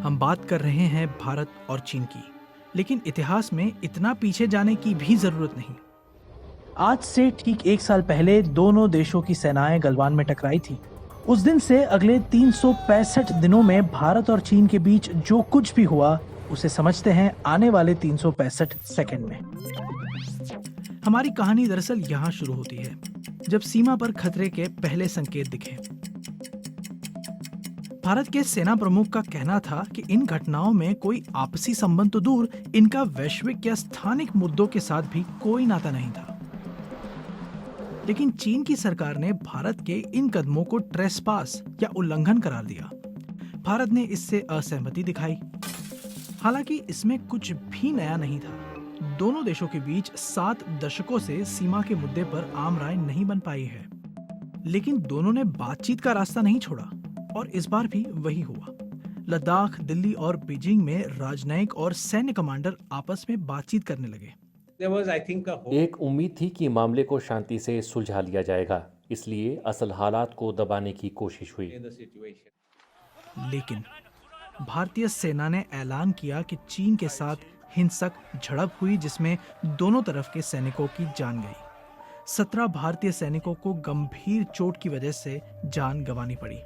हम बात कर रहे हैं भारत और चीन की, लेकिन इतिहास में इतना पीछे जाने की भी जरूरत नहीं। आज से ठीक 1 साल पहले दोनों देशों की सेनाएं गलवान में टकराई थी। उस दिन से अगले 365 दिनों में भारत और चीन के बीच जो कुछ भी हुआ उसे समझते हैं आने वाले 365 सेकंड में। हमारी कहानी दरअसल यहाँ शुरू होती है, जब सीमा पर खतरे के पहले संकेत दिखे। भारत के सेना प्रमुख का कहना था कि इन घटनाओं में कोई आपसी संबंध तो दूर, इनका वैश्विक या स्थानिक मुद्दों के साथ भी कोई नाता नहीं था। लेकिन चीन की सरकार ने भारत के इन कदमों को ट्रेसपास या उल्लंघन करार दिया। भारत ने इससे असहमति दिखाई। हालांकि इसमें कुछ भी नया नहीं था। दोनों देशों के बीच 7 दशकों से सीमा के मुद्दे पर आम राय नहीं बन पाई है, लेकिन दोनों ने बातचीत का रास्ता नहीं छोड़ा और इस बार भी वही हुआ। लद्दाख, दिल्ली और बीजिंग में राजनयिक और सैन्य कमांडर आपस में बातचीत करने लगे। एक उम्मीद थी कि मामले को शांति से सुलझा लिया जाएगा, इसलिए असल हालात को दबाने की कोशिश हुई। लेकिन भारतीय सेना ने ऐलान किया कि चीन के साथ हिंसक झड़प हुई, जिसमें दोनों तरफ के सैनिकों की जान गई। 17 भारतीय सैनिकों को गंभीर चोट की वजह से जान गंवानी पड़ी।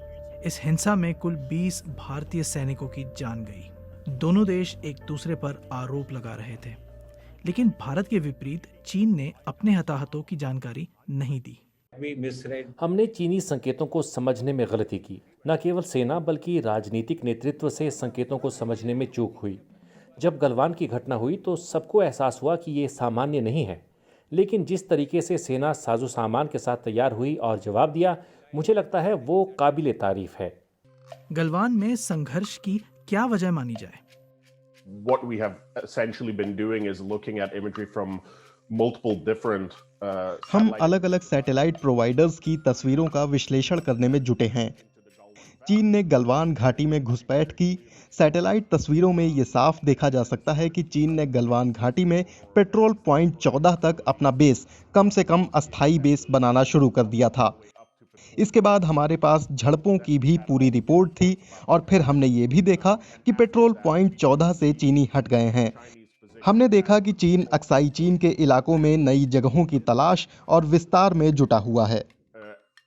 इस हिंसा में कुल 20 भारतीय सैनिकों की जान गई। दोनों देश एक दूसरे पर आरोप लगा रहे थे, लेकिन भारत के विपरीत चीन ने अपने हताहतों की जानकारी नहीं दी। हमने चीनी संकेतों को समझने में गलती की। न केवल सेना बल्कि राजनीतिक नेतृत्व से संकेतों को समझने में चूक हुई। जब गलवान की घटना हुई तो सबको एहसास हुआ कि ये सामान्य नहीं है, लेकिन जिस तरीके से सेना साजो सामान के साथ तैयार हुई और जवाब दिया, मुझे लगता है वो काबिले तारीफ है। गलवान में संघर्ष की क्या वजह मानी जाए? What we have essentially been doing is looking at imagery from multiple different हम अलग-अलग सैटेलाइट प्रोवाइडर्स की तस्वीरों का विश्लेषण करने में जुटे हैं। चीन ने गलवान घाटी में घुसपैठ की। सैटेलाइट तस्वीरों में ये साफ देखा जा सकता है कि चीन ने गलवान घाटी में पेट्रोल पॉइंट 14 तक अपना बेस, कम से कम अस्थायी बेस बनाना शुरू कर दिया था। इसके बाद हमारे पास झड़पों की भी पूरी रिपोर्ट थी और फिर हमने ये भी देखा कि पेट्रोल पॉइंट 14 से चीनी हट गए हैं। हमने देखा कि चीन अक्साई चीन के इलाकों में नई जगहों की तलाश और विस्तार में जुटा हुआ है।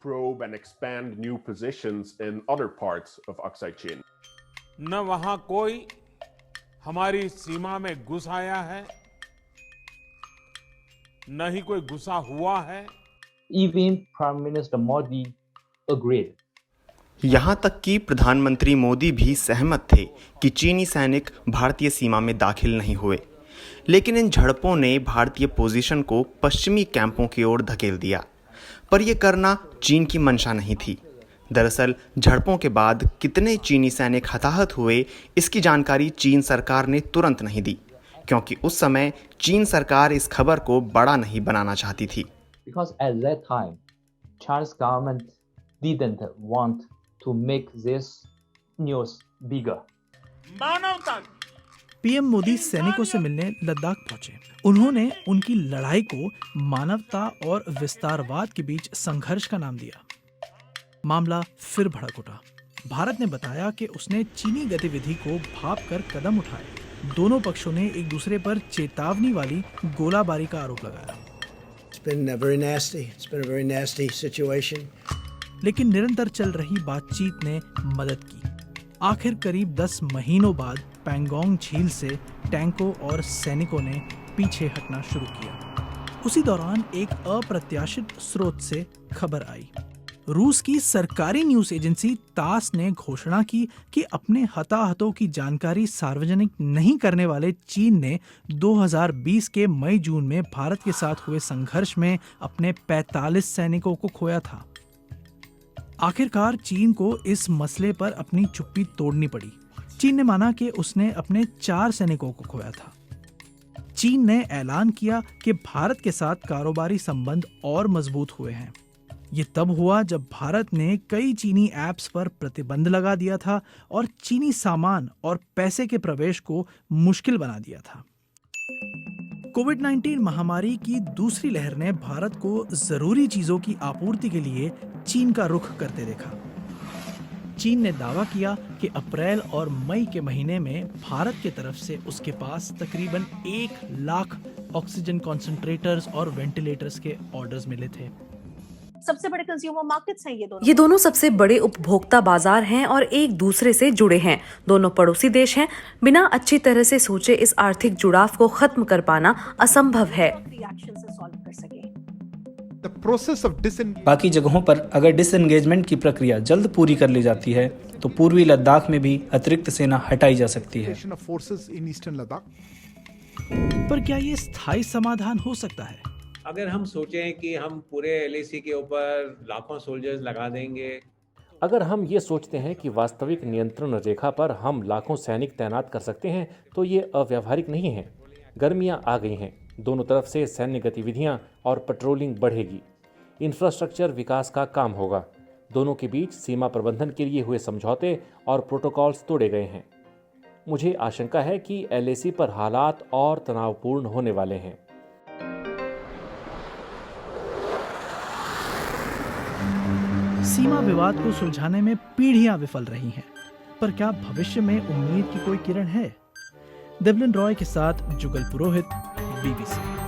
probe and expand new positions in other parts of Aksai Chin. न वहां कोई हमारी सीमा में घुस आया है, न ही कोई घुसा हुआ है। Even Prime Minister Modi agreed. यहाँ तक कि प्रधानमंत्री मोदी भी सहमत थे कि चीनी सैनिक भारतीय सीमा में दाखिल नहीं हुए, लेकिन इन झड़पों ने भारतीय पोजीशन को पश्चिमी कैंपों की ओर धकेल दिया। पर यह करना चीन की मंशा नहीं थी। दरअसल झड़पों के बाद कितने चीनी सैनिक हताहत हुए, इसकी जानकारी चीन सरकार ने तुरंत नहीं दी, क्योंकि उस समय चीन सरकार इस खबर को बड़ा नहीं बनाना चाहती थी। Because at that time, Chinese government didn't want to make this news bigger. PM Modi सैनिकों से मिलने लद्दाख पहुंचे। उन्होंने उनकी लड़ाई को मानवता और विस्तारवाद के बीच संघर्ष का नाम दिया। मामला फिर भड़क उठा। भारत ने बताया कि उसने चीनी गतिविधि को भांपकर कदम उठाए। दोनों पक्षों ने एक दूसरे पर चेतावनी वाली गोलाबारी का आरोप लगाया। It's been very nasty. It's been a very nasty situation. लेकिन निरंतर चल रही बातचीत ने मदद की। आखिर करीब 10 महीनों बाद पैंगोंग झील से टैंकों और सैनिकों ने पीछे हटना शुरू किया। उसी दौरान एक अप्रत्याशित स्रोत से खबर आई। रूस की सरकारी न्यूज़ एजेंसी तास ने घोषणा की कि अपने हताहतों की जानकारी सार्वजनिक नहीं करने वाले चीन ने 2020 के मई-जून में भारत के साथ हुए संघर्ष में अपने 45 सैनिकों को खोया था। आखिरकार चीन को इस मसले पर अपनी चुप्पी तोड़नी पड़ी। चीन ने माना कि उसने अपने 4 सैनिकों को खोया था। चीन ने ऐलान किया कि भारत के साथ कारोबारी संबंध और मजबूत हुए हैं। ये तब हुआ जब भारत ने कई चीनी ऐप्स पर प्रतिबंध लगा दिया था और चीनी सामान और पैसे के प्रवेश को मुश्किल बना दिया था। कोविड-19 महामारी की दूसरी लहर ने भारत को जरूरी चीजों की आपूर्ति के लिए चीन का रुख करते देखा। चीन ने दावा किया कि अप्रैल और मई के महीने में भारत की तरफ से उसके पास तकरीबन 1 लाख ऑक्सीजन कॉन्सेंट्रेटर्स और वेंटिलेटर्स के ऑर्डर्स मिले थे। सबसे बड़े कंज्यूमर मार्केट्स हैं ये दोनों सबसे बड़े उपभोक्ता बाजार हैं और एक दूसरे से जुड़े हैं। दोनों पड़ोसी देश हैं। बिना अच्छी तरह से सोचे इस आर्थिक जुड़ाव को खत्म कर पाना असंभव है। बाकी जगहों पर अगर डिसएंगेजमेंट की प्रक्रिया जल्द पूरी कर ली जाती है तो पूर्वी लद्दाख में भी अतिरिक्त सेना हटाई जा सकती है। पर क्या ये स्थायी समाधान हो सकता है? अगर हम सोचें कि हम पूरे LAC के ऊपर लाखों सोल्जर्स लगा देंगे, अगर हम ये सोचते हैं कि वास्तविक नियंत्रण रेखा पर हम लाखों सैनिक तैनात कर सकते हैं तो ये अव्यावहारिक नहीं है। गर्मियां आ गई हैं, दोनों तरफ से सैन्य गतिविधियां और पेट्रोलिंग बढ़ेगी, इंफ्रास्ट्रक्चर विकास का काम होगा। दोनों के बीच सीमा प्रबंधन के लिए हुए समझौते और प्रोटोकॉल्स तोड़े गए हैं। मुझे आशंका है कि LAC पर हालात और तनावपूर्ण होने वाले हैं। सीमा विवाद को सुलझाने में पीढ़ियां विफल रही हैं, पर क्या भविष्य में उम्मीद की कोई किरण है? देवलन रॉय के साथ जुगल पुरोहित, BBC।